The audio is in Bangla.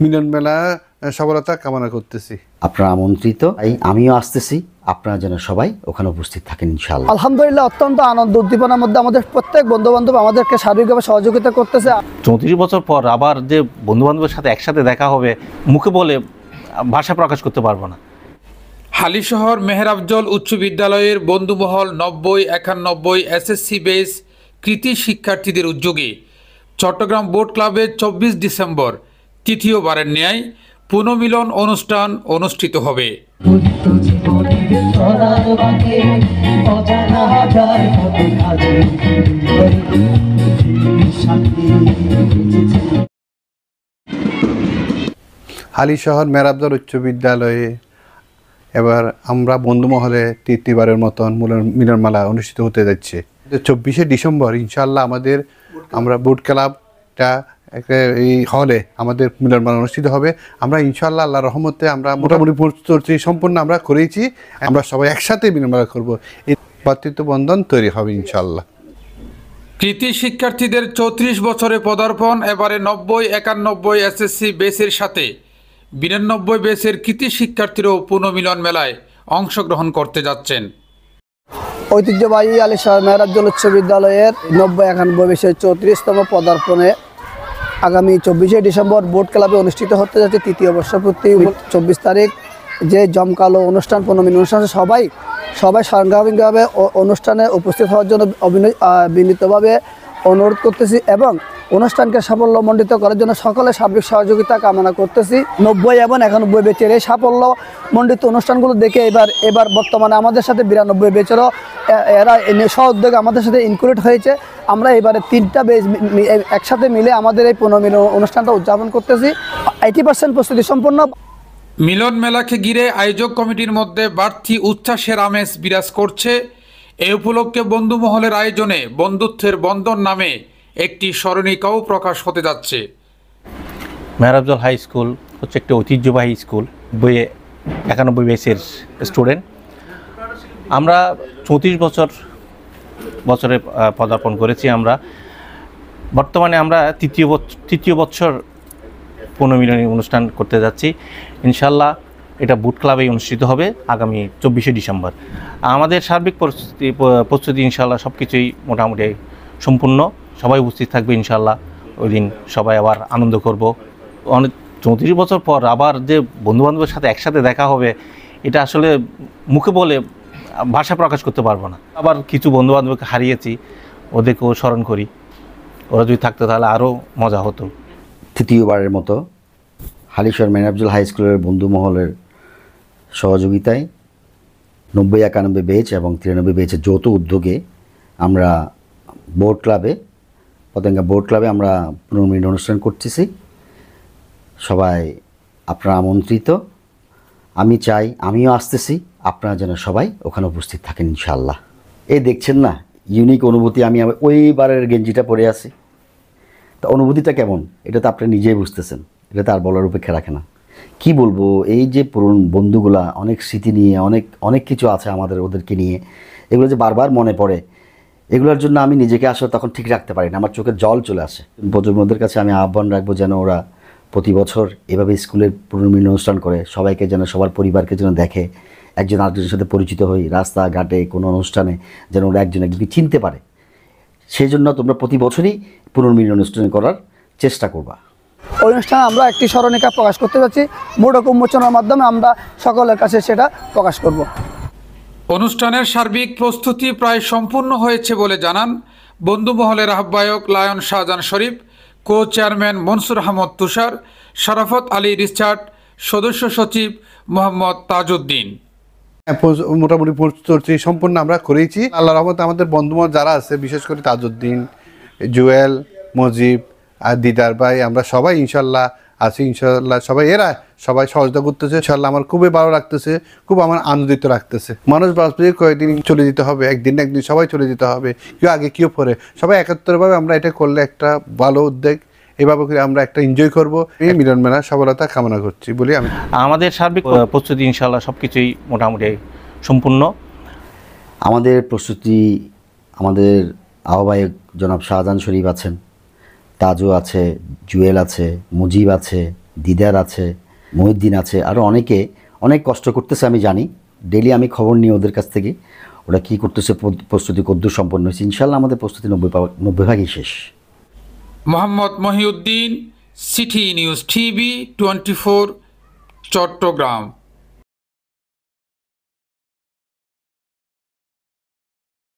মিলন মেলা সফলতা কামনা করতেছি। আপনারা আমন্ত্রিত, আমিও আসতেছি, আপনারা যেন সবাই ওখানে উপস্থিত থাকেন ইনশাআল্লাহ। আলহামদুলিল্লাহ, অত্যন্ত আনন্দ উদ্দীপনার মধ্যে আমাদের প্রত্যেক বন্ধু বান্ধব আমাদেরকে শারীরিকভাবে সহযোগিতা করতেছে। 34 বছর পর আবার যে বন্ধু বান্ধবের সাথে একসাথে দেখা হবে, মুখে বলে ভাষা প্রকাশ করতে পারবো না। হালিশহর মেহের আফজল উচ্চ বিদ্যালয়ের বন্ধুমহল 90-91 এসএসসি বেস কৃতি শিক্ষার্থীদের উদ্যোগে চট্টগ্রাম বোট ক্লাবে 24 ডিসেম্বর তৃতীয়বারের ন্যায় পুনর্মিলন অনুষ্ঠান অনুষ্ঠিত হবে। হালিশহর মেহের আফজল উচ্চ বিদ্যালয়ে এবার আমরা বন্ধুমহলে তৃতীয়বারের মতন মিলন মেলা অনুষ্ঠিত হতে যাচ্ছে। 24শে ডিসেম্বর ইনশাআল্লাহ আমরা বোট ক্লাবটা এই হলে আমাদের মিলন মেলা অনুষ্ঠিত হবে। আমরা ইনশাআল্লাহ আল্লাহর রহমতে আমরা মোটামুটি প্রস্তুতি সম্পূর্ণ আমরা করেছি। আমরা সবাই একসাথে মিলন মেলা করবো, এই ভ্রাতৃত্ব বন্ধন তৈরি হবে ইনশাআল্লাহ। কৃতি শিক্ষার্থীদের 34 বছরে পদার্পণ। এবারে 90-91 এসএসসি বেসের সাথে 92 বেসের কৃতি শিক্ষার্থীরাও পুনর্মিলন মেলায় অংশগ্রহণ করতে যাচ্ছেন। ঐতিহ্যবাহী হালিশহর মেহের আফজল উচ্চ বিদ্যালয়ের 90-91 বেসের 34তম পদার্পণে আগামী 24শে ডিসেম্বর বোট ক্লাবে অনুষ্ঠিত হতে যাচ্ছে তৃতীয় বর্ষপূর্তি 24 তারিখ। যে জমকালো অনুষ্ঠান, পুনর্মিলন অনুষ্ঠান, সবাই সাংগ্রামিকভাবে অনুষ্ঠানে উপস্থিত হওয়ার জন্য বিনীতভাবে অনুরোধ করতেছি এবং অনুষ্ঠানকে সাফল্যমণ্ডিত করার জন্য সকলের সার্বিক সহযোগিতা কামনা করতেছি। 90 এবং 91 বেচের এই সাফল্যমণ্ডিত অনুষ্ঠানগুলো দেখে এবার বর্তমানে আমাদের সাথে 92 বেচেরও এরা সহ উদ্যোগে আমাদের সাথে ইনক্লুড হয়েছে। আমরা এবারে 3টা বেচ একসাথে মিলে আমাদের এই পুনর্মিলন অনুষ্ঠানটা উদযাপন করতেছি। 80% প্রস্তুতি সম্পন্ন। মিলন মেলাকে ঘিরে আয়োজক কমিটির মধ্যে বাড়তি উচ্ছ্বাসের আমেজ বিরাজ করছে। এ উপলক্ষে বন্ধুমহলের আয়োজনে বন্ধুত্বের বন্ধন নামে একটি স্মরণিকাও প্রকাশ হতে যাচ্ছে। মেহের আফজল হাই স্কুল হচ্ছে একটি ঐতিহ্যবাহী স্কুল, 91 বেসের স্টুডেন্ট। আমরা 34 বছরে পদার্পণ করেছি। আমরা বর্তমানে আমরা তৃতীয় বছর পুনর্মিলনী অনুষ্ঠান করতে যাচ্ছি। ইনশাল্লাহ এটা বুট ক্লাবেই অনুষ্ঠিত হবে আগামী 24শে ডিসেম্বর। আমাদের সার্বিক প্রস্তুতি ইনশাল্লাহ সব কিছুই মোটামুটি সম্পূর্ণ। সবাই উপস্থিত থাকবে ইনশাল্লাহ। ওই দিন সবাই আবার আনন্দ করব। অনেক 34 বছর পর আবার যে বন্ধুবান্ধবের সাথে একসাথে দেখা হবে, এটা আসলে মুখে বলে ভাষা প্রকাশ করতে পারবো না। আবার কিছু বন্ধুবান্ধবকে হারিয়েছি, ওদেরকেও স্মরণ করি। ওরা যদি থাকতো তাহলে আরও মজা হতো। তৃতীয়বারের মতো হালিশহর মেহের আফজল হাই স্কুলের বন্ধুমহলের সহযোগিতায় 90-91 বেচ এবং 93 বেচের যৌথ উদ্যোগে আমরা পতেঙ্গা বোট ক্লাবে আমরা পুনর্মিলন অনুষ্ঠান করতেছি। সবাই আপনারা আমন্ত্রিত, আমিও আসতেছি, আপনারা যেন সবাই ওখানে উপস্থিত থাকেন ইনশাআল্লাহ। এই দেখছেন না ইউনিক অনুভূতি, আমি ওইবারের গেঞ্জিটা পরে আছি, তা অনুভূতিটা কেমন এটা তো আপনি নিজেই বুঝতেছেন। এটা তো আর বলার উপেক্ষা রাখে না। কি বলবো, এই যে পুরনো বন্ধুগুলা, অনেক স্মৃতি নিয়ে অনেক কিছু আছে আমাদের, ওদেরকে নিয়ে এগুলো যে বারবার মনে পড়ে, এগুলোর জন্য আমি নিজেকে আসলে তখন ঠিক রাখতে পারি না, আমার চোখে জল চলে আসে। প্রজন্মদের কাছে আমি আহ্বান রাখবো যেন ওরা প্রতি বছর এভাবে স্কুলের পুনর্মিলন অনুষ্ঠান করে, সবাইকে যেন, সবার পরিবারকে যেন দেখে, একজন আরেকজনের সাথে পরিচিত হই, রাস্তাঘাটে কোনো অনুষ্ঠানে যেন ওরা একজনকে চিনতে পারে। সেই জন্য তোমরা প্রতি বছরই পুনর্মিলন অনুষ্ঠান করার চেষ্টা করবা। ওই অনুষ্ঠানে আমরা একটি স্মরণিকা প্রকাশ করতে যাচ্ছি। মোড়ক উন্মোচনের মাধ্যমে আমরা সকলের কাছে সেটা প্রকাশ করব। অনুষ্ঠানের সার্বিক প্রস্তুতি প্রায় সম্পূর্ণ হয়েছে বলে জানান বন্ধুমহলের আহ্বায়ক লায়ন শাহজাহান শরীফ, কো চেয়ারম্যান মনসুর আহমদ তুষার, শরাফত আলী রিচার্ড, সদস্য সচিব মোহাম্মদ তাজউদ্দিন। মোটামুটি প্রস্তুতি সম্পূর্ণ আমরা করেছি। আল্লাহর রহমতে আমাদের বন্ধুমহল যারা আছে, বিশেষ করে তাজউদ্দিন, জুয়েল, মজিব আর দিদার ভাই, আমরা সবাই ইনশাল্লাহ আছি। ইনশাল্লাহ সবাই সহযোগিতা করতেছে। ইনশাল্লাহ আমার খুবই ভালো লাগতেছে, খুব আমার আনন্দিত রাখতেছে। মানুষ বাস্তবে কয়েকদিন চলে যেতে হবে, একদিন সবাই চলে যেতে হবে, কেউ আগে কেউ পরে, সবাই একাত্তরভাবে আমরা এটা করলে একটা ভালো উদ্যোগ। এভাবে করে আমরা একটা এনজয় করবো। এই মিলন মেলা সফলতা কামনা করছি বলি আমি। আমাদের সার্বিক প্রস্তুতি ইনশাল্লাহ সব কিছুই মোটামুটি সম্পূর্ণ। আমাদের প্রস্তুতি, আমাদের আহ্বায়ক জনাব শাহজাহান শরীফ আছেন, তাজু আছে, জুয়েল আছে, মুজিব আছে, দিদার আছে, মহিউদ্দিন আছে, আরও অনেকে অনেক কষ্ট করতেছে আমি জানি। ডেইলি আমি খবর নিই ওদের কাছ থেকে, ওরা কী করতেছে, প্রস্তুতি কদ্দূর সম্পন্ন হয়েছে। ইনশাল্লাহ আমাদের প্রস্তুতি 90 ভাগই শেষ। Mohammad Mohiuddin, city news TV 24, Chittagong.